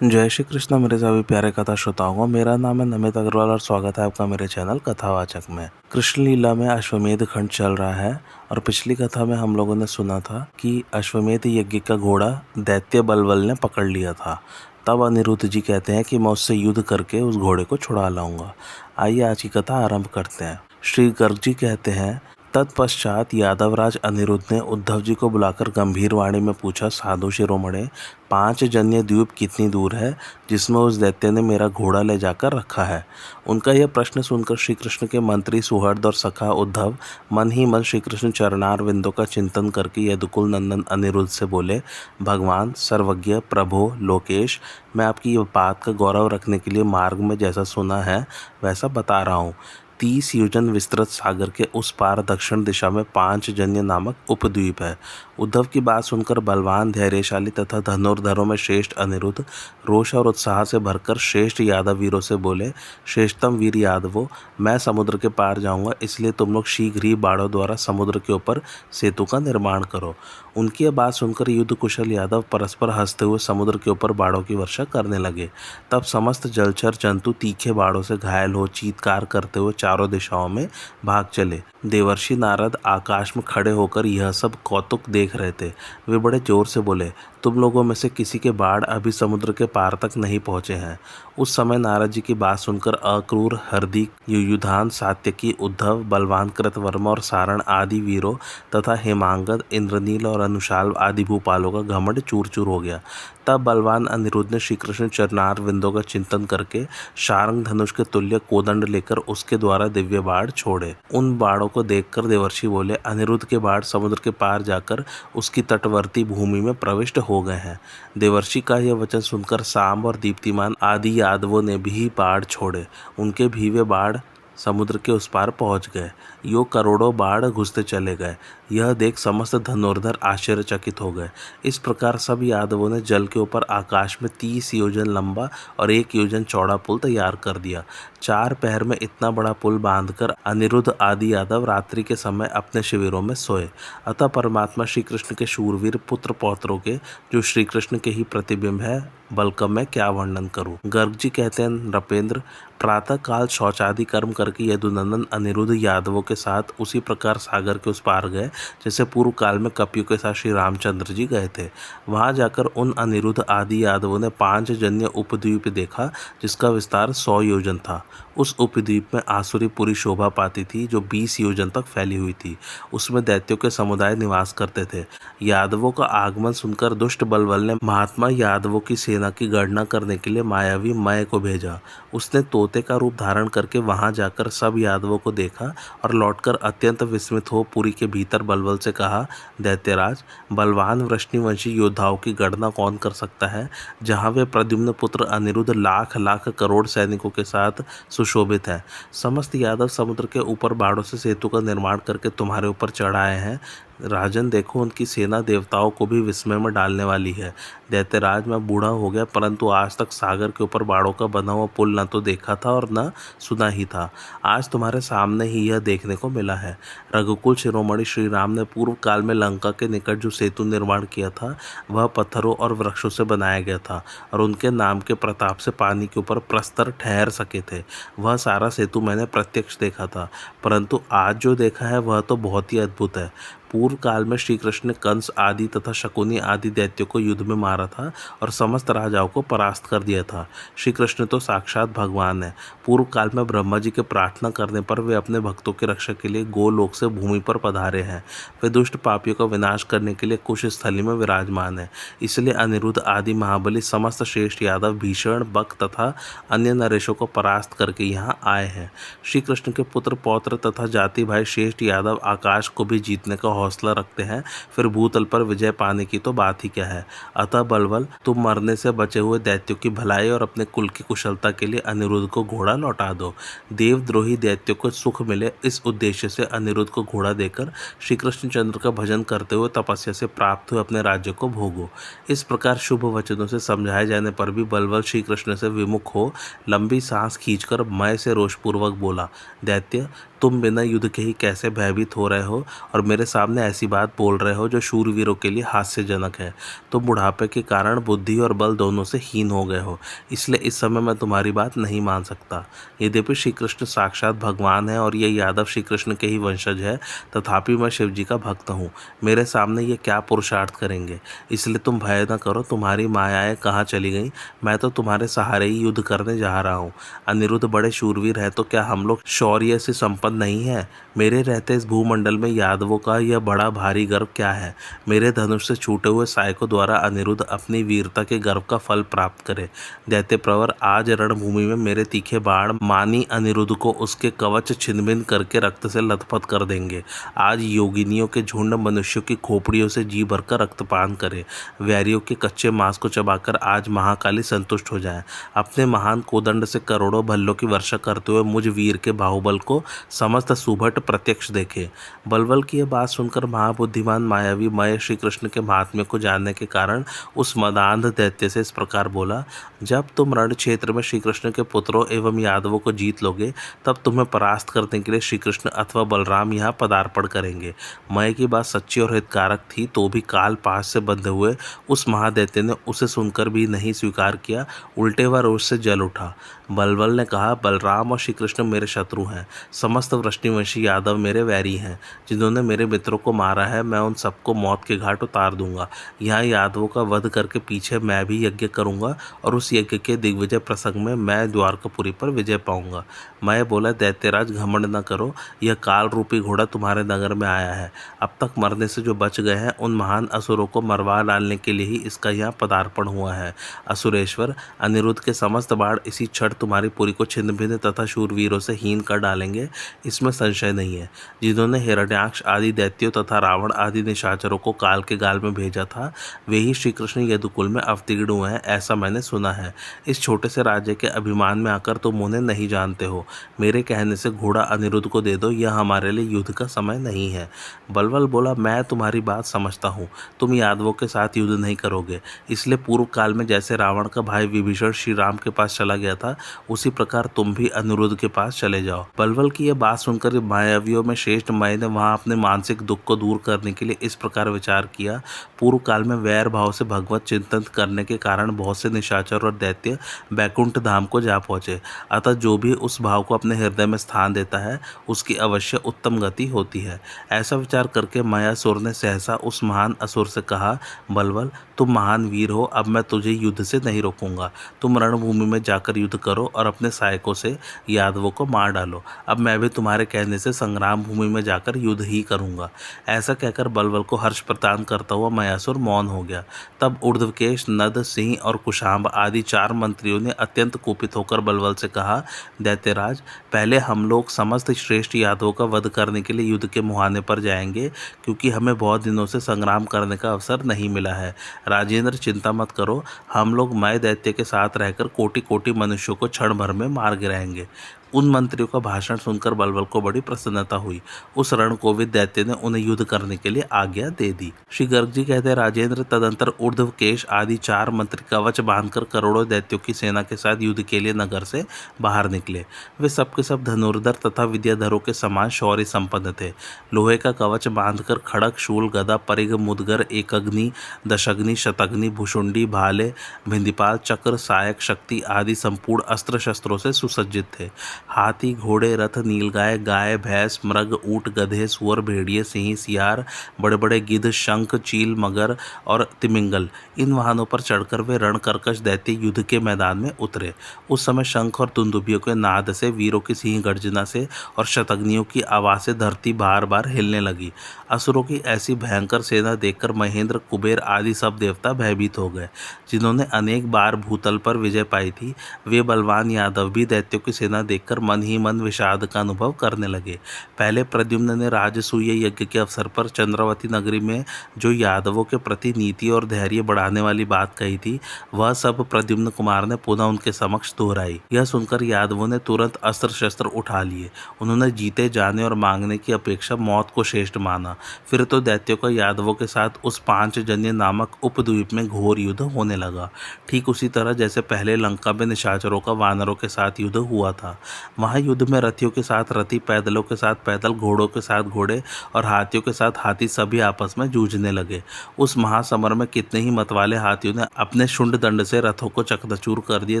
जय श्री कृष्ण मेरे सभी प्यारे कथा श्रोताओं को। मेरा नाम है नमित अग्रवाल और स्वागत है आपका मेरे चैनल कथावाचक में। कृष्ण लीला में अश्वमेध खंड चल रहा है और पिछली कथा में हम लोगों ने सुना था कि अश्वमेध यज्ञ का घोड़ा दैत्य बलवल ने पकड़ लिया था। तब अनिरुद्ध जी कहते हैं कि मैं उससे युद्ध करके उस घोड़े को छुड़ा लाऊंगा। आइए आज की कथा आरंभ करते हैं। श्री गर्ग जी कहते हैं, तत्पश्चात यादवराज अनिरुद्ध ने उद्धव जी को बुलाकर गंभीर वाणी में पूछा, साधु शिरोमणे, 5 जन्य द्वीप कितनी दूर है जिसमें उस दैत्य ने मेरा घोड़ा ले जाकर रखा है। उनका यह प्रश्न सुनकर श्री कृष्ण के मंत्री सुहृद और सखा उद्धव मन ही मन श्री कृष्ण चरणार विंदों का चिंतन करके यदुकुल नंदन अनिरुद्ध से बोले, भगवान सर्वज्ञ प्रभो लोकेश, मैं आपकी बात का गौरव रखने के लिए मार्ग में जैसा सुना है वैसा बता रहा हूँ। 30 योजन विस्तृत सागर के उस पार दक्षिण दिशा में 5 जन्य नामक उपद्वीप है। उद्धव की बात सुनकर बलवान, धैर्यशाली तथा धनुर्धरों में श्रेष्ठ अनिरुद्ध रोष और उत्साह से भरकर श्रेष्ठ यादव वीरों से बोले, श्रेष्ठतम वीर यादवों, मैं समुद्र के पार जाऊंगा, इसलिए तुम लोग शीघ्र ही बाड़ों द्वारा समुद्र के ऊपर सेतु का निर्माण करो। उनकी यह बात सुनकर युद्ध कुशल यादव परस्पर हंसते हुए समुद्र के ऊपर बाड़ों की वर्षा करने लगे। तब समस्त जलचर जंतु तीखे बाड़ों से घायल हो चीत्कार करते हुए चारों दिशाओं में भाग चले। देवर्षि नारद आकाश में खड़े होकर यह सब कौतुक देख रहे थे। वे बड़े जोर से बोले, तुम लोगों में से किसी के बाढ़ अभी समुद्र के पार तक नहीं पहुंचे हैं। उस समय नारद जी की बात सुनकर अक्रूर, हरदीक, युयुधान, सात्यकी, उद्धव, बलवान कृतवर्मा और सारण आदि वीरों तथा हेमांगद, इंद्रनील और अनुशाल आदि भूपालों का घमंड चूर चूर हो गया। तब बलवान अनिरुद्ध ने श्री कृष्ण चरणार विंदों का चिंतन करके शार्ंग धनुष के तुल्य कोदंड लेकर उसके द्वारा दिव्य बाढ़ छोड़े। उन बाढ़ों को देखकर देवर्षि बोले, अनिरुद्ध के बाढ़ समुद्र के पार जाकर उसकी तटवर्ती भूमि में प्रविष्ट हो गए हैं। देवर्षि का यह वचन सुनकर सांब और दीप्तिमान आदि यादवों ने भी बाढ़ छोड़े। उनके भी वे बाढ़ समुद्र के उस पार पहुंच गए। यो करोड़ों बाढ़ घुसते चले गए। यह देख समस्त धनुर्धर आश्चर्यचकित हो गए। इस प्रकार सब यादवों ने जल के ऊपर आकाश में 30 योजन लंबा और 1 योजन चौड़ा पुल तैयार कर दिया। 4 पहर में इतना बड़ा पुल बांधकर अनिरुद्ध आदि यादव रात्रि के समय अपने शिविरों में सोए। अतः परमात्मा श्री कृष्ण के शूरवीर पुत्र पौत्रों के, जो श्री कृष्ण के ही प्रतिबिंब है, बल का मैं क्या वर्णन करूं। गर्ग जी कहते हैं, नृपेंद्र, प्रातः काल शौचादि कर्म करके यदुनंदन अनिरुद्ध यादवों के साथ उसी प्रकार सागर के उस पार गए जैसे पूर्व काल में कपियों के साथ श्री रामचंद्र जी गए थे। वहां जाकर उन अनिरुद्ध आदि यादवों ने 5 जन्य उपद्वीप देखा जिसका विस्तार 100 योजन था। उस उपद्वीप में आसुरी पूरी शोभा पाती थी जो 20 योजन तक फैली हुई थी। उसमें दैत्यों के समुदाय निवास करते थे। यादवों का आगमन सुनकर दुष्ट बलवल ने महात्मा यादवों की सेना की गणना करने के लिए मायावी मय को भेजा। उसने तोते का रूप धारण करके वहां जाकर सब यादवों को देखा और लौटकर अत्यंत विस्मित हो पुरी के भीतर बलवल से कहा, दैत्यराज, बलवान वृष्णिवंशी योद्धाओं की गणना कौन कर सकता है, जहां वे प्रद्युम्न पुत्र अनिरुद्ध लाख लाख करोड़ सैनिकों के साथ सुशोभित है। समस्त यादव समुद्र के ऊपर बाड़ों से सेतु का निर्माण करके तुम्हारे ऊपर चढ़ आए हैं। राजन, देखो, उनकी सेना देवताओं को भी विस्मय में डालने वाली है। दैत्यराज, मैं बूढ़ा हो गया परंतु आज तक सागर के ऊपर बाड़ों का बना हुआ पुल न तो देखा था और न सुना ही था। आज तुम्हारे सामने ही यह देखने को मिला है। रघुकुल शिरोमणि श्री राम ने पूर्व काल में लंका के निकट जो सेतु निर्माण किया था वह पत्थरों और वृक्षों से बनाया गया था और उनके नाम के प्रताप से पानी के ऊपर प्रस्तर ठहर सके थे। वह सारा सेतु मैंने प्रत्यक्ष देखा था, परंतु आज जो देखा है वह तो बहुत ही अद्भुत है। पूर्व काल में श्री कृष्ण ने कंस आदि तथा शकुनी आदि दैत्यों को युद्ध में मारा था और समस्त राजाओं को परास्त कर दिया था। श्री कृष्ण तो साक्षात भगवान है। पूर्व काल में ब्रह्मा जी के प्रार्थना करने पर वे अपने भक्तों की रक्षा के लिए गोलोक से भूमि पर पधारे हैं। वे दुष्ट पापियों का विनाश करने के लिए कुश स्थली में विराजमान है। इसलिए अनिरुद्ध आदि महाबली समस्त श्रेष्ठ यादव भीषण, बक तथा अन्य नरेशों को परास्त करके यहाँ आए हैं। श्री कृष्ण के पुत्र पौत्र तथा जाति भाई श्रेष्ठ यादव आकाश को भी जीतने का हौसला रखते हैं, फिर भूतल पर विजय पाने की तो बात ही क्या है। अतः बलवल, तुम मरने से बचे हुए दैत्यों की भलाई और अपने कुल की कुशलता के लिए अनिरुद्ध को घोड़ा लौटा दो। देवद्रोही दैत्यों को सुख मिले, इस उद्देश्य से अनिरुद्ध को घोड़ा देकर श्री कृष्णचंद्र का भजन करते हुए तपस्या से प्राप्त हुए अपने राज्य को भोगो। इस प्रकार शुभ वचनों से समझाए जाने पर भी बलवल श्री कृष्ण से विमुख हो लंबी सांस खींचकर मय से रोषपूर्वक बोला, दैत्य, तुम बिना युद्ध के ही कैसे भयभीत हो रहे हो और मेरे सामने ऐसी बात बोल रहे हो जो शूरवीरों के लिए हास्यजनक है। तुम बुढ़ापे के कारण बुद्धि और बल दोनों से हीन हो गए हो, इसलिए इस समय मैं तुम्हारी बात नहीं मान सकता। यद्यपि श्री कृष्ण साक्षात भगवान है और ये यादव श्री कृष्ण के ही वंशज है, तथापि मैं शिव जी का भक्त हूँ। मेरे सामने ये क्या पुरुषार्थ करेंगे, इसलिए तुम भय न करो। तुम्हारी मायाएं कहाँ चली गई? मैं तो तुम्हारे सहारे ही युद्ध करने जा रहा हूँ। अनिरुद्ध बड़े शूरवीर है तो क्या हम लोग शौर्य से संपन्न नहीं है? मेरे रहते इस भूमंडल में यादवों का यह बड़ा भारी गर्व क्या है? मेरे धनुष से छूटे हुए सायकों द्वारा अनिरुद्ध अपनी वीरता के गर्व का फल प्राप्त करे। दैत्य प्रवर आज रणभूमि में मेरे तीखे बाण मानी अनिरुद्ध को उसके कवच छिन्न-भिन्न करके रक्त से लथपथ कर देंगे। आज योगिनियों के झुंड मनुष्यों की खोपड़ियों से जी भरकर रक्तपान करे। वैरियों के कच्चे मांस को चबाकर आज महाकाली संतुष्ट हो जाए। अपने महान कोदंड से करोड़ों भल्लों की वर्षा करते हुए मुझ वीर के बाहुबल को समस्त सुभट प्रत्यक्ष देखे। बलबल की यह बात सुनकर महाबुद्धिमान मायावी मय श्री कृष्ण के महात्म्य को जानने के कारण उस मदांध दैत्य से इस प्रकार बोला, जब तुम रण क्षेत्र में श्री कृष्ण के पुत्रों एवं यादवों को जीत लोगे, तब तुम्हें परास्त करने के लिए श्री कृष्ण अथवा बलराम यहाँ पदार्पण करेंगे। मय की बात सच्ची और हितकारक थी तो भी काल पाश से बंधे हुए उस महादैत्य ने उसे सुनकर भी नहीं स्वीकार किया, उल्टे वह रोष से जल उठा। बलबल ने कहा, बलराम और श्री कृष्ण मेरे शत्रु हैं। समस्त वृष्णिवंशी यादव मेरे वैरी हैं। जिन्होंने मेरे मित्रों को मारा है, मैं उन सबको मौत के घाट उतार दूंगा। यहाँ यादवों का वध करके पीछे मैं भी यज्ञ करूंगा और उस यज्ञ के दिग्विजय प्रसंग में मैं द्वारकापुरी पर विजय पाऊंगा। मैं बोला, दैत्यराज घमंड न करो, यह काल रूपी घोड़ा तुम्हारे नगर में आया है। अब तक मरने से जो बच गए हैं उन महान असुरों को मरवा डालने के लिए ही इसका यहाँ पदार्पण हुआ है। असुरेश्वर, अनिरुद्ध के समस्त बाण इसी क्षण तुम्हारी पुरी को छिन्न भिन्न तथा शूरवीरों से हीन कर डालेंगे, इसमें संशय नहीं है। जिन्होंने हिरण्याक्ष आदि दैत्यों तथा रावण आदि निशाचरों को काल के गाल में भेजा था, वे ही श्री कृष्ण यदुकुल में अवतीर्ण हुए हैं, ऐसा मैंने सुना है। इस छोटे से राज्य के अभिमान में आकर तुम उन्हें नहीं जानते हो। मेरे कहने से घोड़ा अनिरुद्ध को दे दो, यह हमारे लिए युद्ध का समय नहीं है। बलबल बोला, मैं तुम्हारी बात समझता हूँ। तुम यादवों के साथ युद्ध नहीं करोगे, इसलिए पूर्व काल में जैसे रावण का भाई विभीषण श्री राम के पास चला गया था, उसी प्रकार तुम भी अनिरुद्ध के पास चले जाओ। बलबल की यह बात सुनकर मायावियों में श्रेष्ठ मय ने वहां अपने मानसिक दुख को दूर करने के लिए इस प्रकार विचार किया। पूर्व काल में वैर भाव से भगवत चिंतन करने के कारण बहुत से निशाचर और दैत्य बैकुंठ धाम को जा पहुंचे। अतः जो भी उस भाव को अपने हृदय में स्थान देता है, उसकी अवश्य उत्तम गति होती है। ऐसा विचार करके मायासुर ने सहसा उस महान असुर से कहा, बलबल, तुम महान वीर हो, अब मैं तुझे युद्ध से नहीं रोकूंगा। तुम रणभूमि में जाकर युद्ध करो और अपने सहायकों से यादवों को मार डालो। अब मैं भी तुम्हारे कहने से संग्राम भूमि में जाकर युद्ध ही करूंगा। ऐसा कहकर बलबल को हर्ष प्रदान करता हुआ मायासुर मौन हो गया। तब ऊर्ध्वकेश, नद, सिंह और कुशांब आदि 4 मंत्रियों ने अत्यंत कुपित होकर बलबल से कहा, दैत्यराज, पहले हम लोग समस्त श्रेष्ठ यादवों का वध करने के लिए युद्ध के मुहाने पर जाएंगे, क्योंकि हमें बहुत दिनों से संग्राम करने का अवसर नहीं मिला है। राजेंद्र, चिंता मत करो, हम लोग मय दैत्य के साथ रहकर कोटि कोटि मनुष्यों को क्षण भर में मार गिराएंगे। उन मंत्रियों का भाषण सुनकर बलबल को बड़ी प्रसन्नता हुई। उस रणकोविद दैत्य ने उन्हें युद्ध करने के लिए आज्ञा दे दी। श्री गर्ग जी कहते हैं, राजेंद्र, तदंतर ऊर्ध्वकेश आदि 4 मंत्री कवच बांधकर करोड़ों दैत्यों की सेना के साथ युद्ध के लिए नगर से बाहर निकले। वे सबके सब धनुर्धर तथा विद्याधरों के समान शौर्य संपन्न थे। लोहे का कवच बांधकर खड़ग, शूल, गदा, परिघ, मुदगर, एकग्नि, दशग्नि, शतग्नि, भुषुंडी, भाले, भिंदीपाल, चक्र, सायक, शक्ति आदि संपूर्ण अस्त्र शस्त्रों से सुसज्जित थे। हाथी, घोड़े, रथ, नीलगाय, गाय, भैंस, मृग, ऊंट, गधे, सुअर, भेड़िए, सिंह, सियार, बड़े बड़े गिद्ध, शंख, चील, मगर और तिमिंगल, इन वाहनों पर चढ़कर वे रणकर्कश दैत्य युद्ध के मैदान में उतरे। उस समय शंख और दुंदुभियों के नाद से, वीरों की सिंह गर्जना से और शतग्नियों की आवाज से धरती बार बार हिलने लगी। असुरों की ऐसी भयंकर सेना देखकर महेंद्र, कुबेर आदि सब देवता भयभीत हो गए। जिन्होंने अनेक बार भूतल पर विजय पाई थी, वे बलवान यादव भी दैत्यों की सेना देखकर मन ही मन विषाद का अनुभव करने लगे। पहले प्रद्युम्न ने राजसूय यज्ञ के अवसर पर चंद्रवती नगरी में जो यादवों के प्रति नीति और धैर्य बढ़ाने वाली बात कही थी, वह सब प्रद्युम्न कुमार ने पुनः उनके समक्ष दोहराई। यह सुनकर यादवों ने तुरंत अस्त्र शस्त्र उठा लिए। उन्होंने जीते जाने और मांगने की अपेक्षा मौत को श्रेष्ठ माना। फिर तो दैत्यों का यादवों के साथ उस पांचजन्य नामक उपद्वीप में घोर युद्ध होने लगा, ठीक उसी तरह जैसे पहले लंका में निशाचरों का वानरों के साथ युद्ध हुआ था। वहाँ युद्ध में रथियों के साथ रथी, पैदलों के साथ पैदल, घोड़ों के साथ घोड़े और हाथियों के साथ हाथी सभी आपस में जूझने लगे। उस महासमर में कितने ही मतवाले हाथियों ने अपने शुंड दंड से रथों को चकनाचूर कर दिए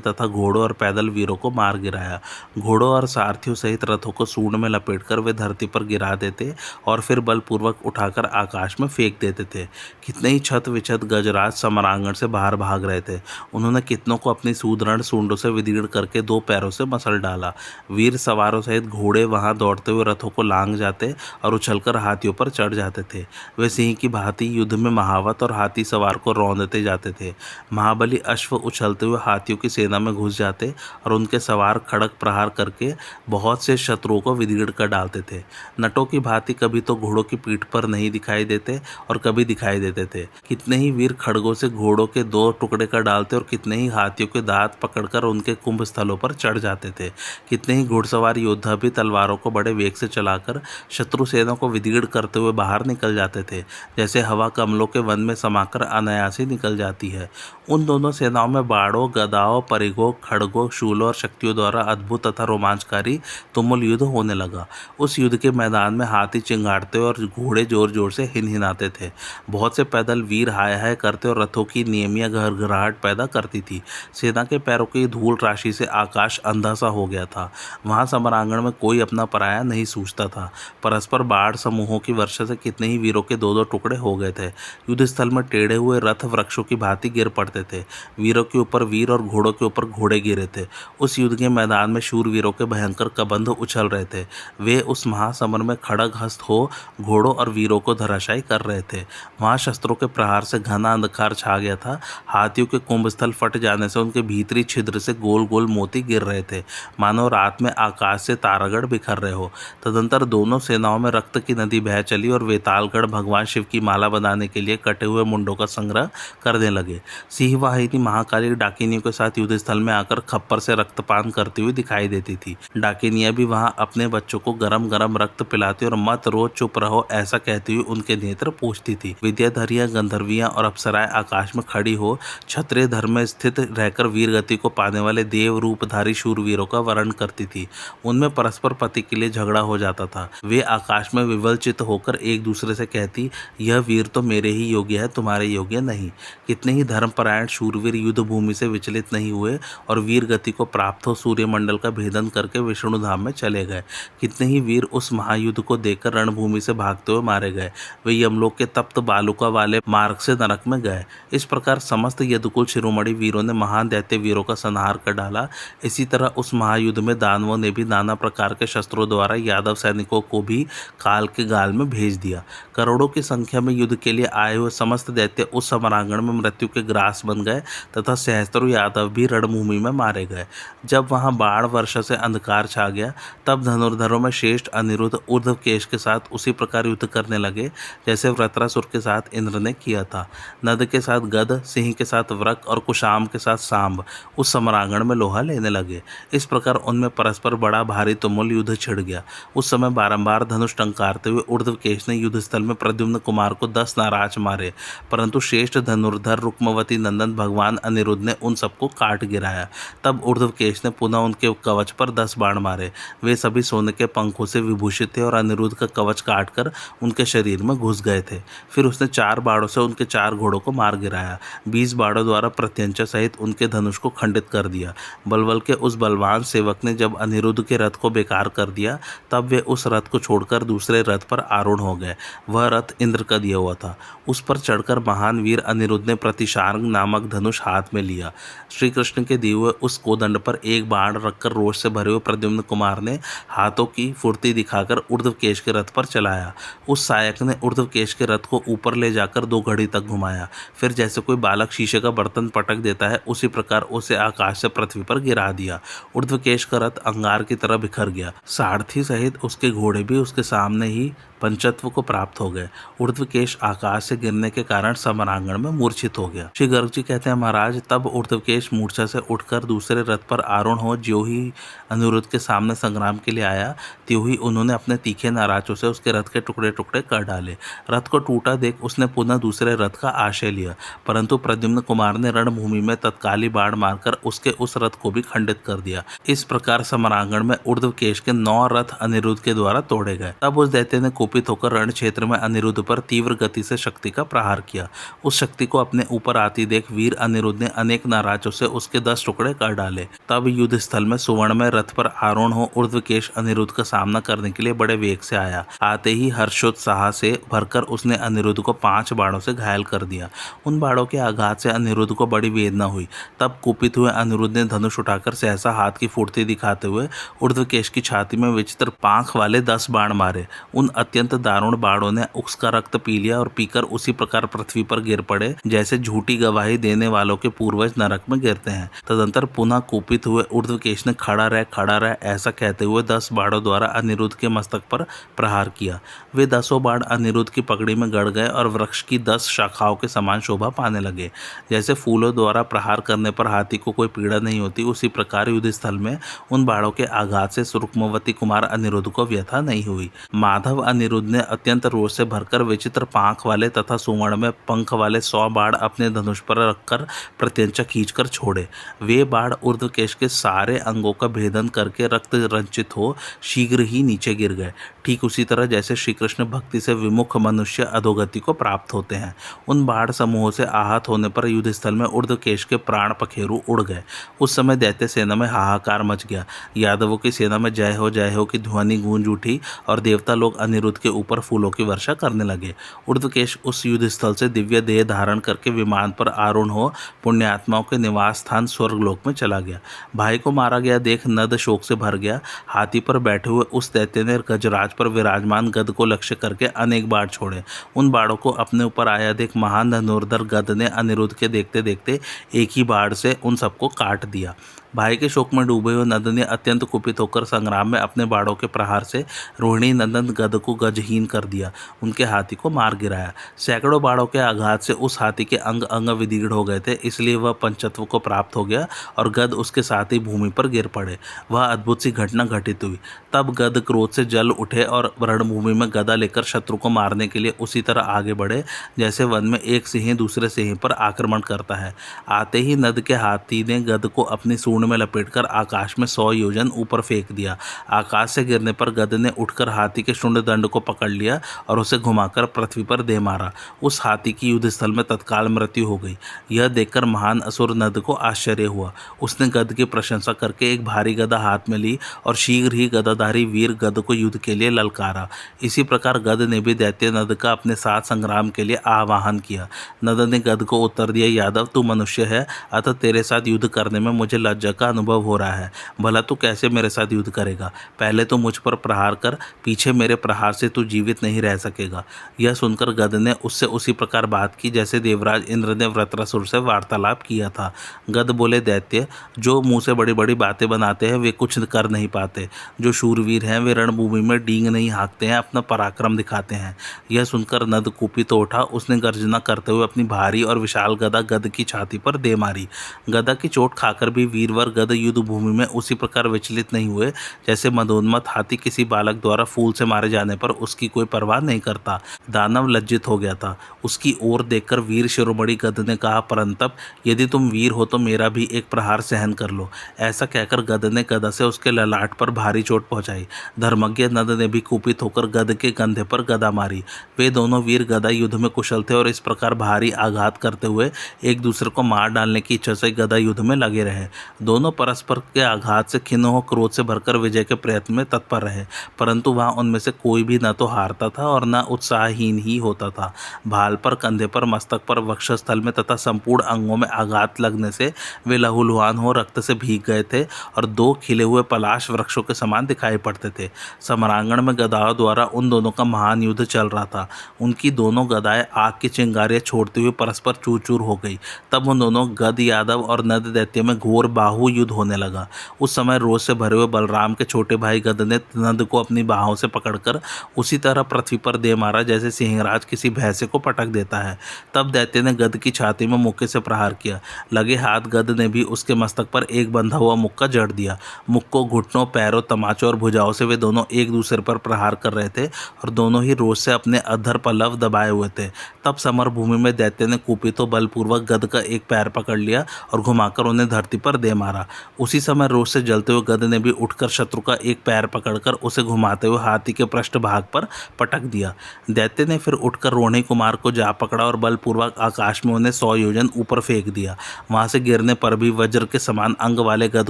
तथा घोड़ों और पैदल वीरों को मार गिराया। घोड़ों और सारथियों सहित रथों को सूंड में लपेटकर वे धरती पर गिरा देते और फिर बलपूर्वक उठाकर आकाश में फेंक देते थे। कितने ही छत विछत गजराज समरांगण से बाहर भाग रहे थे। उन्होंने कितनों को अपनी सुदृढ़ सूंडों से विदीर्ण करके दो पैरों से मसल डाला। वीर सवारों सहित घोड़े वहां दौड़ते हुए रथों को लांग जाते और उछलकर हाथियों पर चढ़ जाते थे। वे सिंह की भांति युद्ध में महावत और हाथी सवार को रौंदते जाते थे। महाबली अश्व उछलते हुए हाथियों की सेना में घुस जाते और उनके सवार खड़ग प्रहार करके बहुत से शत्रुओं को विदीर्ण कर डालते थे। नटों की भांति कभी तो घोड़ों की पीठ पर नहीं दिखाई देते और कभी दिखाई देते थे। कितने ही वीर खड़गों से घोड़ों के दो टुकड़े कर डालते और कितने ही हाथियों के दांत पकड़कर उनके कुंभ स्थलों पर चढ़ जाते थे। कितने ही घुड़सवार योद्धा भी तलवारों को बड़े वेग से चलाकर शत्रु सेना को विदीर्ण करते हुए बाहर निकल जाते थे, जैसे हवा कमलों के वन में समाकर अनायास ही निकल जाती है। उन दोनों सेनाओं में बाड़ों, गदाओं, परिघों, खड़गों, शूलों और शक्तियों द्वारा अद्भुत तथा रोमांचकारी तुमुल युद्ध होने लगा। उस युद्ध के मैदान में हाथी चिंगाड़ते और घोड़े जोर जोर से हिनहिनाते थे। बहुत से पैदल वीर हाय हाय करते और रथों की नियमिया घरघराहट पैदा करती थी। सेना के पैरों की धूल राशि से आकाश अंधा सा हो गया था। वहां समरांगण में कोई अपना पराया नहीं सूझता था। परस्पर बाढ़ समूहों की वर्षा से कितने ही वीरों के दो दो टुकड़े हो गए थे। युद्ध स्थल में टेढ़े हुए रथ वृक्षों की भांति गिर पड़ते थे। वीरों के ऊपर वीर और घोड़ों के ऊपर घोड़े गिरे थे। उस युद्ध के मैदान में शूरवीरों के भयंकर कबंध उछल रहे थे। वे उस महासमर में खड़ग हस्त हो घोड़ों और वीरों को धराशायी कर रहे थे। वहां शस्त्रों के प्रहार से घना अंधकार छा गया था। हाथियों के कुंभस्थल फट जाने से उनके भीतरी छिद्र से गोल गोल मोती गिर रहे थे, मानो रात में आकाश से तारागढ़ बिखर रहे हो। तदंतर दोनों सेनाओं में रक्त की नदी बह चली और वेतालगढ़ भगवान शिव की माला बनाने के लिए कटे हुए मुंडों का संग्रह करने लगे। सिंहवाहिनी महाकाली डाकिनियों के साथ युद्ध स्थल में आकर खप्पर से रक्तपान करती हुई दिखाई देती थी। डाकिनियां भी वहां अपने बच्चों को गरम गरम रक्त पिलाती और मत रो चुप रहो ऐसा कहती हुई उनके नेत्र पूछती थी। विद्याधरियां, गंधर्वियां और अप्सराएं आकाश में खड़ी हो छत्रे धर्म में स्थित रहकर वीर गति को पाने वाले देव रूपधारी शूरवीरों का वर्ण करती थी। उनमें परस्पर पति के लिए झगड़ा हो जाता था। वे आकाश में विवलचित होकर एक दूसरे से कहती, यह वीर तो मेरे ही योग्य है, तुम्हारे योग्य नहीं। कितने ही धर्मपरायण शूरवीर युद्ध भूमि से विचलित नहीं हुए और वीर गति को प्राप्त हो सूर्यमंडल का भेदन करके विष्णु धाम में चले गए। कितने ही वीर उस महायुद्ध को देखकर रणभूमि से भागते हुए मारे गए। वे यमलोक के तप्त बालुका वाले मार्ग से नरक में गए। इस प्रकार समस्त यदुकुल शिरोमणि वीरों ने महान दैत्य वीरों का संहार कर डाला। इसी तरह उस महायुद्ध में दानवों ने भी नाना प्रकार के शस्त्रों द्वारा यादव सैनिकों को भी काल के गाल में भेज दिया। करोड़ों की संख्या में युद्ध के लिए आए हुए समस्त दैत्य उस समरांगण में मृत्यु के ग्रास बन गए तथा सहस्त्रों यादव भी रणभूमि में मारे गए। जब वहां बाढ़ वर्षा से अंधकार छा गया, तब धनुर्धरों में श्रेष्ठ अनिरुद्ध ऊर्ध्वकेश के साथ उसी प्रकार युद्ध करने लगे जैसे वृत्रासुर के साथ इंद्र ने किया था। नद के साथ गद, सिंह के साथ वृक और कुशाम के साथ सांब उस समरांगण में लोहा लेने लगे। इस प्रकार उनमें परस्पर बड़ा भारी तुमुल युद्ध छिड़ गया। उस समय बारंबार धनुष टंकारते हुए ऊर्ध्वकेश ने युद्ध स्थल में प्रद्युम्न कुमार को 10 नाराज मारे, परंतु श्रेष्ठ धनुर्धर रुक्मवती नंदन भगवान अनिरुद्ध ने उन सबको काट गिराया। तब ऊर्ध्वकेश ने पुनः उनके कवच पर 10 बाण मारे। वे सभी सोने के पंखों से विभूषित थे और अनिरुद्ध का कवच काटकर उनके शरीर में घुस गए थे। फिर उसने 4 बाणों से उनके 4 घोड़ों को मार गिराया। 20 बाणों द्वारा प्रत्यंचा सहित उनके धनुष को खंडित कर दिया। बलबल के उस बलवान सेवक ने जब अनिरुद्ध के रथ को बेकार कर दिया, तब वे उस रथ को छोड़कर दूसरे रथ पर आरूढ़ हो गए। वह रथ इंद्र का दिया हुआ था। उस पर चढ़कर महान वीर अनिरुद्ध ने प्रतिशार्ंग नामक धनुष हाथ में लिया। श्री कृष्ण के दिए हुए उस कोदंड पर एक बाण रखकर रोष से भरे हुए प्रद्युम्न कुमार ने हाथों की फुर्ती दिखाकर ऊर्ध्वकेश के रथ पर चलाया। उस सायक ने ऊर्ध्वकेश के रथ को ऊपर ले जाकर 2 घड़ी तक घुमाया। फिर जैसे कोई बालक शीशे का बर्तन पटक देता है, उसी प्रकार उसे आकाश से पृथ्वी पर गिरा दिया। ऊर्ध्वकेश का रथ अंगार की तरह बिखर गया। सारथी सहित उसके घोड़े भी उसके सामने ही पंचत्व को प्राप्त हो गए। ऊर्ध्वकेश आकाश से गिरने के कारण समरांगण में मूर्छित हो गया। श्री गर्ग जी कहते हैं, महाराज तब ऊर्ध्वकेश मूर्छा से उठकर दूसरे रथ पर आरूढ़ हो ज्यों ही अनिरुद्ध के सामने संग्राम के लिए आया, त्यों ही उन्होंने अपने तीखे नाराजों से उसके रथ के टुकड़े टुकड़े कर डाले। रथ को टूटा देख उसने पुनः दूसरे रथ का आश्रय लिया, परंतु प्रद्युम्न कुमार ने रणभूमि में तत्काली बाण मारकर उसके उस रथ को भी खंडित कर दिया। इस प्रकार समरांगण में ऊर्ध्वकेश के 9 रथ अनिरुद्ध के द्वारा तोड़े गए। तब उस दैत्य ने कुपित होकर रण क्षेत्र में अनिरुद्ध पर तीव्र गति से शक्ति का प्रहार किया। उस शक्ति को अपने ऊपर आती देख वीर अनिरुद्ध ने अनेक नाराजों से उसके 10 टुकड़े कर डाले। तब युद्ध स्थल में सुवर्ण में रथ पर आरूढ़ हो ऊर्ध्वकेश अनिरुद्ध का सामना करने के लिए बड़े वेग से आया। आते ही हर्षोत्साह से भरकर उसने अनिरुद्ध को 5 बाणों से घायल कर दिया। उन बाणों के आघात से अनिरुद्ध को बड़ी वेदना हुई। तब कुपित हुए अनिरुद्ध ने धनुष उठाकर सहसा हाथ की फुर्ती दिखाते हुए ऊर्ध्वकेश की छाती में विचित्र पांख वाले 10 बाण मारे। उन अत्यंत दारुण बाणों ने उसका रक्त पी लिया और पीकर उसी प्रकार पृथ्वी पर गिर पड़े जैसे झूठी गवाही देने वालों के पूर्वज नरक में गिरते हैं। तदंतर पुनः कुपित हुए ऊर्ध्वकेश ने खड़ा रह ऐसा कहते हुए 10 बाणों द्वारा अनिरुद्ध के मस्तक पर प्रहार किया। वे 10 बाण अनिरुद्ध की पगड़ी में गड़ गए और वृक्ष की 10 शाखाओं के समान शोभा पाने लगे। जैसे फूलों द्वारा प्रहार करने पर हाथी को कोई पीड़ा नहीं होती, उसी प्रकार युद्ध स्थल में उन बाणों के आघात से रुक्मवती कुमार अनिरुद्ध को व्यथा नहीं हुई। माधव अनिरुद्ध ने अत्यंत रोष से भरकर विचित्र पांख वाले तथा सुवर्ण में पंख वाले 100 बाण अपने धनुष पर रखकर प्रत्यंचा खींचकर छोड़े। वे बाण ऊर्ध्वकेश के सारे अंगों का भेदन करके रक्त रंजित हो शीघ्र ही नीचे गिर गए। ठीक उसी तरह जैसे श्री कृष्ण भक्ति से विमुख मनुष्य अधोगति को प्राप्त होते हैं। उन बाण समूहों से आहत होने पर युद्ध स्थल में ऊर्ध्वकेश के प्राण पखेरु उड़ गए। उस समय दैत्य सेना में हाहाकार मच गया। यादवों की सेना में जय हो की ध्वनि गूंज उठी और देवता लोग अनिरुद्ध के ऊपर फूलों की वर्षा करने लगे। ऊर्ध्वकेश उस युद्ध स्थल से दिव्य देह धारण करके विमान पर आरूढ़ हो पुण्यात्माओं के निवास स्थान स्वर्गलोक में चला गया। भाई को मारा गया देख नद शोक से भर गया। हाथी पर बैठे हुए उस दैत्य ने गजराज पर विराजमान गद को लक्ष्य करके अनेक बाण छोड़े। उन बाणों को अपने ऊपर आया देख महान धनुर्धर गद ने अनिरुद्ध के देखते देखते एक ही बाण से उन सबको काट दिया। भाई के शोक में डूबे हुए नद ने अत्यंत कुपित होकर संग्राम में अपने बाणों के प्रहार से रोहिणी नंदन गद को गजहीन कर दिया, उनके हाथी को मार गिराया। सैकड़ों बाणों के आघात से उस हाथी के अंग अंग विदीर्ण हो गए थे, इसलिए वह पंचत्व को प्राप्त हो गया और गद उसके साथ ही भूमि पर गिर पड़े। वह अद्भुत सी घटना घटित हुई। तब गद क्रोध से जल उठे और रणभूमि में गदा लेकर शत्रु को मारने के लिए उसी तरह आगे बढ़े जैसे वन में एक सिंह दूसरे सिंह पर आक्रमण करता है। आते ही नद के हाथी ने गद को अपनी सूंड में लपेटकर आकाश में 100 योजन ऊपर फेंक दिया। आकाश से गिरने पर गद ने उठकर हाथी के शुंड दंड को पकड़ लिया और उसे घुमाकर पृथ्वी पर दे मारा। उस हाथी की युद्ध स्थल में तत्काल मृत्यु हो गई। यह देखकर महान असुर नद को आश्चर्य हुआ। उसने गद की प्रशंसा करके एक भारी गदा हाथ में ली और शीघ्र ही गदाधारी वीर गद को युद्ध के लिए ललकारा। इसी प्रकार गद ने भी दैत्य नद का अपने साथ संग्राम के लिए आह्वान किया। नद ने गद को उत्तर दिया, यादव तू मनुष्य है, अतः तेरे साथ युद्ध करने में मुझे लज्जा का अनुभव हो रहा है। भला तू कैसे मेरे साथ युद्ध करेगा? पहले तो मुझ पर प्रहार कर, पीछे मेरे प्रहार से तू जीवित नहीं रह सकेगा। यह सुनकर गद ने उससे उसी प्रकार बात की जैसे देवराज इंद्र ने वृत्रासुर से वार्तालाप किया था। गद बोले, दैत्य जो मुंह से बड़ी बड़ी बातें बनाते हैं वे कुछ कर नहीं पाते। जो शूरवीर हैं वे रणभूमि में डींग नहीं हाँकते हैं, अपना पराक्रम दिखाते हैं। यह सुनकर नद कुपित उठा। उसने गर्जना करते हुए अपनी भारी और विशाल गदा गद की छाती पर दे मारी। गदा की चोट खाकर भी वीरवर गद युद्ध भूमि में उसी प्रकार विचलित नहीं हुए जैसे मदोन्मत्त हाथी किसी बालक द्वारा फूल से मारे जाने पर उसकी कोई परवाह नहीं करता। दानव लज्जित हो गया था। उसकी ओर देखकर वीर शिरोमणि गद ने कहा, परंतप यदि तुम वीर हो तो मेरा भी एक प्रहार सहन कर लो। ऐसा कहकर गद ने गदा से उसके ललाट पर भारी चोट पहुंचाई। धर्मज्ञ नद ने भी कुपित होकर गद के कंधे पर गदा मारी। वे दोनों वीर गदा युद्ध में कुशल थे और इस प्रकार भारी आघात करते हुए एक दूसरे को मार डालने की इच्छा से गदा युद्ध में लगे रहे। दोनों परस्पर के आघात से खिन्न हो क्रोध से भरकर विजय के प्रयत्न में तत्पर रहे, परंतु वहां उनमें से कोई भी न तो हारता था और न उत्साहहीन ही होता था। भाल पर, कंधे पर, मस्तक पर, वक्षस्थल में तथा संपूर्ण अंगों में आघात लगने से वे लहूलुहान हो रक्त से भीग गए थे और 2 खिले हुए पलाश वृक्षों के समान दिखाई पड़ते थे। समरांगण में गदाओं द्वारा उन दोनों का महान युद्ध चल रहा था। उनकी दोनों गदाएं आग की चिंगारियां छोड़ती हुई परस्पर चूर चूर हो गई। तब उन दोनों गद यादव और नद दैत्य में घोर बाहु बाहु युद्ध होने लगा। उस समय रोष से भरे हुए बलराम के छोटे भाई गद ने नंद को अपनी बाहों से पकड़कर उसी तरह पृथ्वी पर दे मारा जैसे सिंहराज किसी भैंसे को पटक देता है। तब दैत्य ने गद की छाती में मुक्के से प्रहार किया। लगे हाथ गद ने भी उसके मस्तक पर एक बंधा हुआ मुक्का जड़ दिया। मुक्कों, घुटनों, पैरों, तमाचों और भुजाओं से वे दोनों एक दूसरे पर प्रहार कर रहे थे और दोनों ही रोष से अपने अधर पल्लव दबाए हुए थे। तब समर भूमि में दैत्य ने कुपितों बलपूर्वक गद का एक पैर पकड़ लिया और घुमाकर उन्हें धरती पर दे मारा। उसी समय रोष से जलते हुए गद ने भी उठकर शत्रु का एक पैर पकड़कर उसे घुमाते हुए हाथी के पृष्ठभाग पर पटक दिया। दैत्य ने फिर उठकर रोहिणी कुमार को जा पकड़ा और बलपूर्वक आकाश में उन्हें 100 योजन ऊपर फेंक दिया। वहां से गिरने पर भी वज्र के समान अंग वाले गद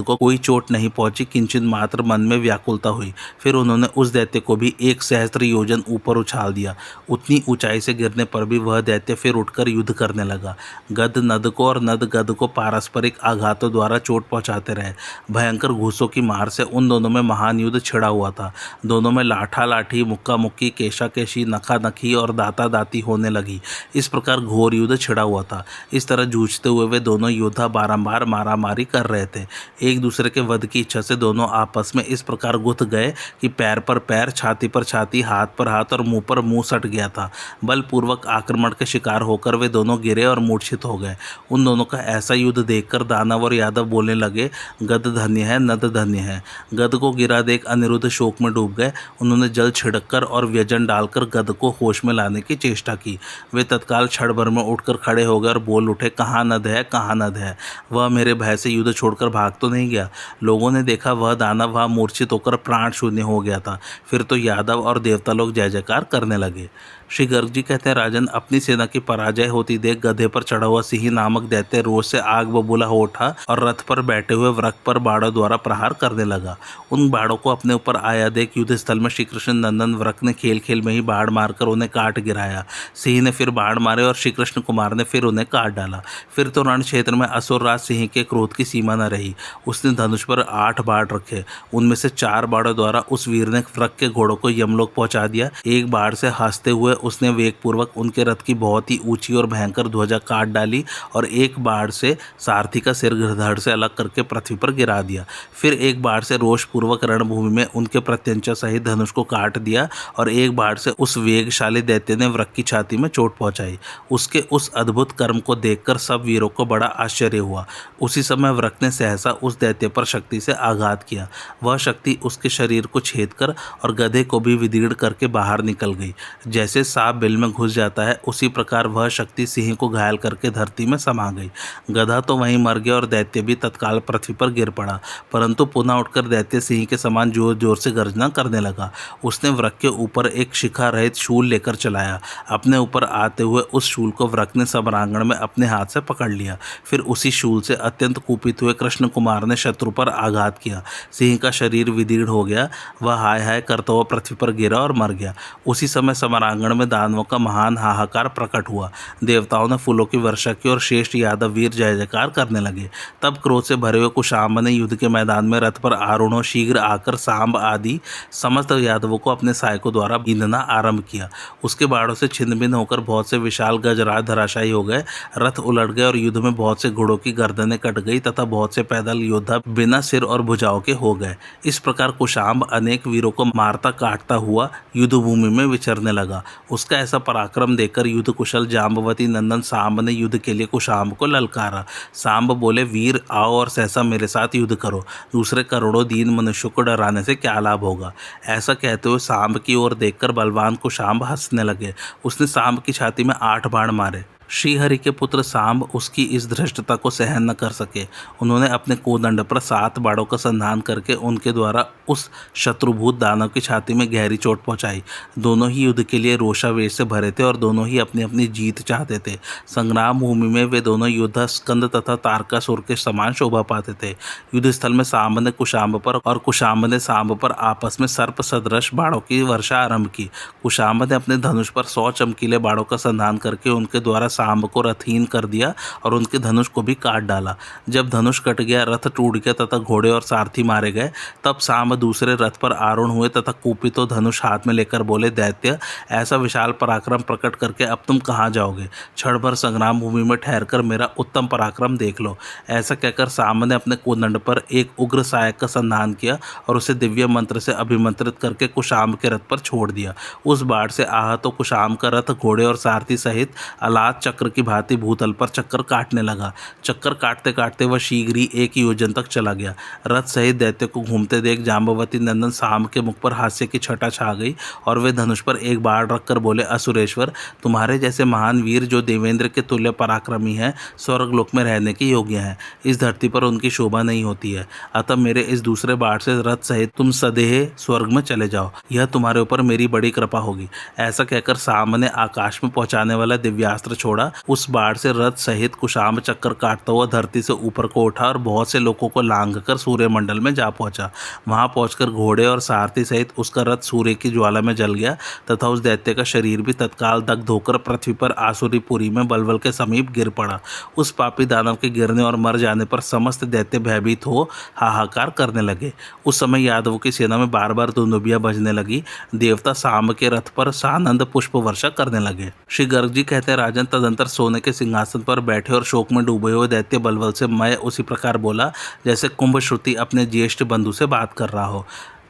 को कोई चोट नहीं पहुंची, किंचित मात्र मन में व्याकुलता हुई। फिर उन्होंने उस दैत्य को भी 1 सहस्त्र योजन ऊपर उछाल दिया। उतनी ऊंचाई से गिरने पर भी वह दैत्य फिर उठकर युद्ध करने लगा। गद नद को और नद गद को पारस्परिक आघातों द्वारा चोट पहुंचाते रहे। भयंकर घूसों की मार से उन दोनों में महान युद्ध छिड़ा हुआ था। दोनों में लाठा लाठी, मुक्का मुक्की, केशा केशी, नखा नखी और दाता दाती होने लगी। इस प्रकार घोर युद्ध छिड़ा हुआ था। इस तरह जूझते हुए वे दोनों योद्धा बारंबार मारामारी कर रहे थे। एक दूसरे के वध की इच्छा से दोनों आपस में इस प्रकार गुथ गए कि पैर पर पैर, छाती पर छाती, हाथ पर हाथ और मुंह पर मुंह सट गया था। बलपूर्वक आक्रमण के शिकार होकर वे दोनों गिरे और मूर्छित हो गए। उन दोनों का ऐसा युद्ध देखकर दानव और यादव बोलने लगे, गद धन्य है, नद धन्य है। गद को गिरा देख अनिरुद्ध शोक में डूब गए। उन्होंने जल छिड़ककर और व्यजन डालकर गद को होश में लाने की चेष्टा की। वे तत्काल क्षण भर में उठकर खड़े हो गए और बोल उठे, कहाँ नद है, कहाँ नद है। वह मेरे भय से युद्ध छोड़कर भाग तो नहीं गया। लोगों ने देखा वह दानव वहां मूर्छित होकर प्राण शून्य हो गया था। फिर तो यादव और देवता लोग जय जयकार करने लगे। श्री गर्ग जी कहते हैं, राजन, अपनी सेना की पराजय होती देख गधे पर चढ़ा हुआ सिंह नामक दैत्य रोष से आग बबूला हो उठा और रथ पर बैठे हुए वृक पर बाड़ों द्वारा प्रहार करने लगा। उन बाड़ों को अपने ऊपर आया देख युद्ध स्थल में श्री कृष्ण नंदन वृक ने खेल खेल में ही बाढ़ मारकर उन्हें काट गिराया। सिंह ने फिर बाढ़ मारे और श्री कृष्ण कुमार ने फिर उन्हें काट डाला। फिर तो रण क्षेत्र में असुरराज सिंह के क्रोध की सीमा न रही। उसने धनुष पर 8 बाढ़ रखे। उनमें से 4 बाड़ों द्वारा उस वीर ने वृक के घोड़ों को यमलोक पहुंचा दिया। एक बाढ़ से हंसते हुए उसने वेगपूर्वक उनके रथ की बहुत ही ऊंची और भयंकर ध्वजा काट डाली और एक बाढ़ से सारथी का सिर धड़ से अलग करके पृथ्वी पर गिरा दिया। फिर एक बाढ़ से रोषपूर्वक रणभूमि में उनके प्रत्यंचा सहित धनुष को काट दिया और एक बाढ़ से उस वेगशाली दैत्य ने वृक की छाती में चोट पहुंचाई। उसके उस अद्भुत कर्म को देखकर सब वीरों को बड़ा आश्चर्य हुआ। उसी समय वृक ने सहसा उस दैत्य पर शक्ति से आघात किया। वह शक्ति उसके शरीर को छेद कर और गधे को भी विदीर्ण करके बाहर निकल गई। जैसे सांप बिल में घुस जाता है, उसी प्रकार वह शक्ति सिंह को घायल करके धरती में समा गई। गधा तो वहीं मर गया और दैत्य भी तत्काल पृथ्वी पर गिर पड़ा। परंतु पुनः उठकर दैत्य सिंह के समान जोर जोर से गर्जना करने लगा। उसने वृक के ऊपर एक शिखा रहित शूल लेकर चलाया। अपने ऊपर आते हुए उस शूल को वृक ने समरांगण में अपने हाथ से पकड़ लिया। फिर उसी शूल से अत्यंत कुपित हुए कृष्ण कुमार ने शत्रु पर आघात किया। सिंह का शरीर विदीर्ण हो गया। वह हाय हाय करता हुआ पृथ्वी पर गिरा और मर गया। उसी समय समरांगण में दानवों का महान हाहाकार प्रकट हुआ। देवताओं ने फूलों की वर्षा की और श्रेष्ठ यादव वीर जय जयकार करने लगे। तब क्रोध से भरे हुए कुशांब ने युद्ध के मैदान में रथ पर आरूढ़ हो शीघ्र आकर सांब आदि समस्त यादवों को अपने सहायकों द्वारा बींधना आरंभ किया। उसके बाड़ों से छिन्न भिन्न होकर बहुत से विशाल गजराज धराशायी हो गए। रथ उलट गए और युद्ध में बहुत से घोड़ों की गर्दनें कट गई तथा बहुत से पैदल योद्धा बिना सिर और भुजाओं के हो गए। इस प्रकार कुशांब अनेक वीरों को मारता काटता हुआ युद्ध भूमि में विचरने लगा। उसका ऐसा पराक्रम देखकर युद्ध कुशल जाम्बवती नंदन सांब ने युद्ध के लिए कुशांब को ललकारा। सांब बोले, वीर आओ और सहसा मेरे साथ युद्ध करो। दूसरे करोड़ों दीन मनुष्यों को डराने से क्या लाभ होगा। ऐसा कहते हुए सांब की ओर देखकर बलवान कुशांब हंसने लगे। उसने सांब की छाती में 8 बाण मारे। श्रीहरि के पुत्र सांब उसकी इस धृष्टता को सहन न कर सके। उन्होंने अपने कोदंड पर 7 बाड़ों का संधान करके उनके द्वारा उस शत्रुभूत दानव की छाती में गहरी चोट पहुंचाई। दोनों ही युद्ध के लिए रोषावेश से भरे थे और दोनों ही अपनी अपनी जीत चाहते थे। संग्राम भूमि में वे दोनों योद्धा स्कंद तथा तारकासुर के समान शोभा पाते थे। युद्ध स्थल में सांब ने कुशांब पर और कुशांब ने सांब पर आपस में सर्प सदृश बाड़ों की वर्षा आरंभ की। कुशांब ने अपने धनुष पर 100 चमकीले बाड़ों का संधान करके उनके द्वारा सांब को रथहीन कर दिया और उनके धनुष को भी काट डाला। जब धनुष कट गया, रथ टूट गया तथा घोड़े और सारथी मारे गए, तब सांब दूसरे रथ पर आरूढ़ हुए तथा कुपितो धनुष हाथ में लेकर बोले, दैत्य, ऐसा विशाल पराक्रम प्रकट करके अब तुम कहाँ जाओगे? क्षण भर संग्राम भूमि में ठहरकर मेरा उत्तम पराक्रम देख लो। ऐसा कहकर सांब ने अपने कोदंड पर एक उग्र सहायक का संधान किया और उसे दिव्य मंत्र से अभिमंत्रित करके कुशाम के रथ पर छोड़ दिया। उस बाढ़ से आहत तो कुशाम का रथ घोड़े और सारथी सहित अलाद चक्र की भांति भूतल पर चक्कर काटने लगा। चक्कर काटते काटते वह शीघ्र ही 1 योजन तक चला गया। रथ सहित दैत्य को घूमते देख जाम्बवती नंदन सांब के मुख पर हास्य की छटा छा गई और वे धनुष पर एक बाढ़ रखकर बोले, असुरेश्वर, तुम्हारे जैसे महान वीर जो देवेंद्र के तुल्य पराक्रमी है, स्वर्गलोक में रहने के योग्य हैं। इस धरती पर उनकी शोभा नहीं होती है। अतः मेरे इस दूसरे बाढ़ से रथ सहित तुम सदेह स्वर्ग में चले जाओ, यह तुम्हारे ऊपर मेरी बड़ी कृपा होगी। ऐसा कहकर सांब ने आकाश में पहुंचाने वाला दिव्यास्त्र छोड़ा। उस बाढ़ से रथ सहित कुशाम चक्कर काटता हुआ धरती से ऊपर को उठा और बहुत से लोगों को लांघकर सूर्यमंडल में जा पहुंचा। वहां पहुंचकर घोड़े और सारथी सहित उसका रथ सूर्य की ज्वाला में जल गया तथा उस दैत्य का शरीर भी तत्काल दग्ध होकर पृथ्वी पर आसुरीपुरी में बलबल के समीप गिर पड़ा। उस पापी दानव के गिरने और मर जाने पर समस्त दैत्य भयभीत हो हाहाकार करने लगे। उस समय यादवों की सेना में बार बार दुंदुभियां बजने लगी। देवता सांब के रथ पर सानंद पुष्प वर्षा करने लगे। श्री गर्ग जी कहते हैं, राजन, तदंतर सोने के सिंहासन पर बैठे और शोक में डूबे हुए दैत्य बलबल से मैं उसी प्रकार बोला जैसे कुंभ श्रुति अपने ज्येष्ठ बंधु से बात कर रहा हो।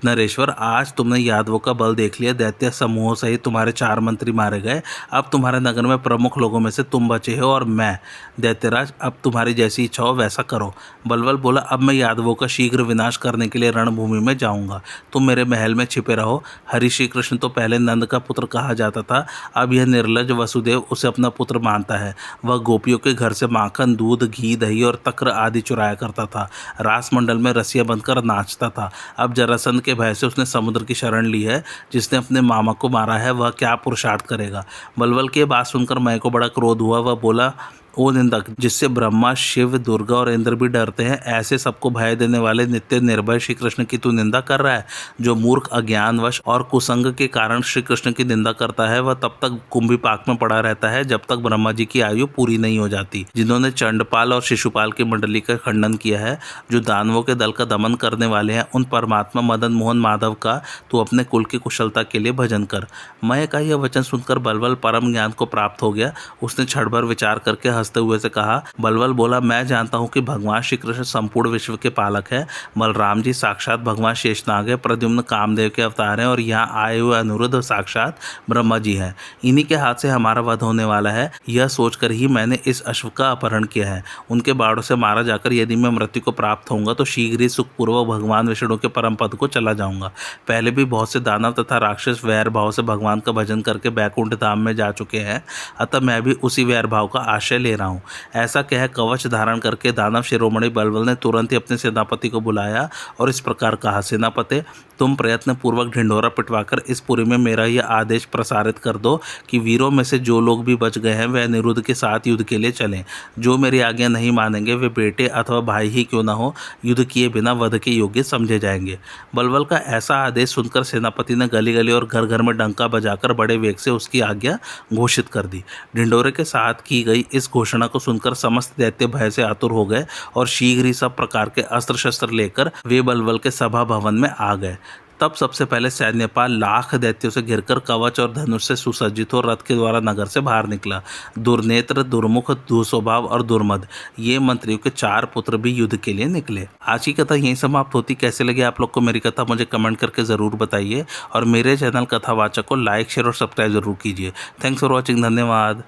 नरेश्वर, आज तुमने यादवों का बल देख लिया। दैत्य समूहों सहित तुम्हारे 4 मंत्री मारे गए। अब तुम्हारे नगर में प्रमुख लोगों में से तुम बचे हो और मैं। दैत्यराज, अब तुम्हारी जैसी इच्छा हो वैसा करो। बलबल बोला, अब मैं यादवों का शीघ्र विनाश करने के लिए रणभूमि में जाऊंगा। तुम मेरे महल में छिपे रहो। हरि श्री कृष्ण तो पहले नंद का पुत्र कहा जाता था, अब यह निर्लज वसुदेव उसे अपना पुत्र मानता है। वह गोपियों के घर से माखन, दूध, घी, दही और तक्र आदि चुराया करता था। रास मंडल में रस्सियां बंधकर नाचता था। अब जरासंध के भय से उसने समुद्र की शरण ली है। जिसने अपने मामा को मारा है वह क्या पुरुषार्थ करेगा? बलबल की बात सुनकर मैं को बड़ा क्रोध हुआ। वह बोला, ओ निंदक, जिससे ब्रह्मा, शिव, दुर्गा और इंद्र भी डरते हैं, ऐसे सबको भय देने वाले नित्य निर्भय श्री कृष्ण की तू निंदा कर रहा है। जो मूर्ख, अज्ञानवश और कुसंग के कारण श्री कृष्ण की निंदा करता है वह तब तक कुंभी पाक में पड़ा रहता है जब तक ब्रह्मा जी की आयु पूरी नहीं हो जाती। जिन्होंने चंडपाल और शिशुपाल की मंडली का खंडन किया है, जो दानवों के दल का दमन करने वाले हैं, उन परमात्मा मदन मोहन माधव का तू अपने कुल की कुशलता के लिए भजन कर। मैं का यह वचन सुनकर बलबल परम ज्ञान को प्राप्त हो गया। उसने क्षण भर विचार करके हंसते हुए से कहा। बलबल बोला, मैं जानता हूँ कि भगवान श्री कृष्ण संपूर्ण विश्व के पालक है। बलराम जी साक्षात भगवान शेषनाग है, प्रद्युम्न कामदेव के अवतार हैं और यहाँ आए हुए अनिरुद्ध साक्षात ब्रह्मा जी हैं। इन्हीं के हाथ से हमारा वध होने वाला है। यह सोचकर ही मैंने इस अश्व का अपहरण किया है। उनके बाड़ों से मारा जाकर यदि मैं मृत्यु को प्राप्त होऊंगा तो शीघ्र ही सुखपूर्वक भगवान विष्णु के परम पद को चला जाऊंगा। पहले भी बहुत से दानव तथा राक्षस वैर भाव से भगवान का भजन करके बैकुंठ धाम में जा चुके हैं, अतः मैं भी उसी वैर भाव का आश्रय ले रहा हूँ। ऐसा कह कवच धारण करके दानव शिरोमणि बलबल ने तुरंत ही अपने सेनापति को बुलाया और इस प्रकार कहा, सेनापति, तुम प्रयत्न पूर्वक ढिंढोरा पिटवाकर इस पुरी में मेरा यह आदेश प्रसारित कर दो कि वीरों में से जो लोग भी बच गए हैं वह अनिरुद्ध के साथ युद्ध के लिए चलें। जो मेरी आज्ञा नहीं मानेंगे वे बेटे अथवा भाई ही क्यों न हो, युद्ध किए बिना वध के योग्य समझे जाएंगे। बलबल का ऐसा आदेश सुनकर सेनापति ने गली गली और घर घर में डंका बजाकर बड़े वेग से उसकी आज्ञा घोषित कर दी। ढिंढोरे के साथ की गई इस घोषणा को सुनकर समस्त दैत्य भय से आतुर हो गए और शीघ्र ही सब प्रकार के अस्त्र शस्त्र लेकर वे बलबल के सभा भवन में आ गए। तब सबसे पहले सैन्यपाल लाख दैत्यों से घिरकर कवच और धनुष से सुसज्जित हो रथ के द्वारा नगर से बाहर निकला। दुर्नेत्र, दुर्मुख, दुस्वभाव और दुर्मद ये मंत्रियों के 4 पुत्र भी युद्ध के लिए निकले। आज की कथा यहीं समाप्त होती। कैसे लगी आप लोग को मेरी कथा मुझे कमेंट करके ज़रूर बताइए और मेरे चैनल कथावाचक को लाइक, शेयर और सब्सक्राइब जरूर कीजिए। Thanks for watching. धन्यवाद।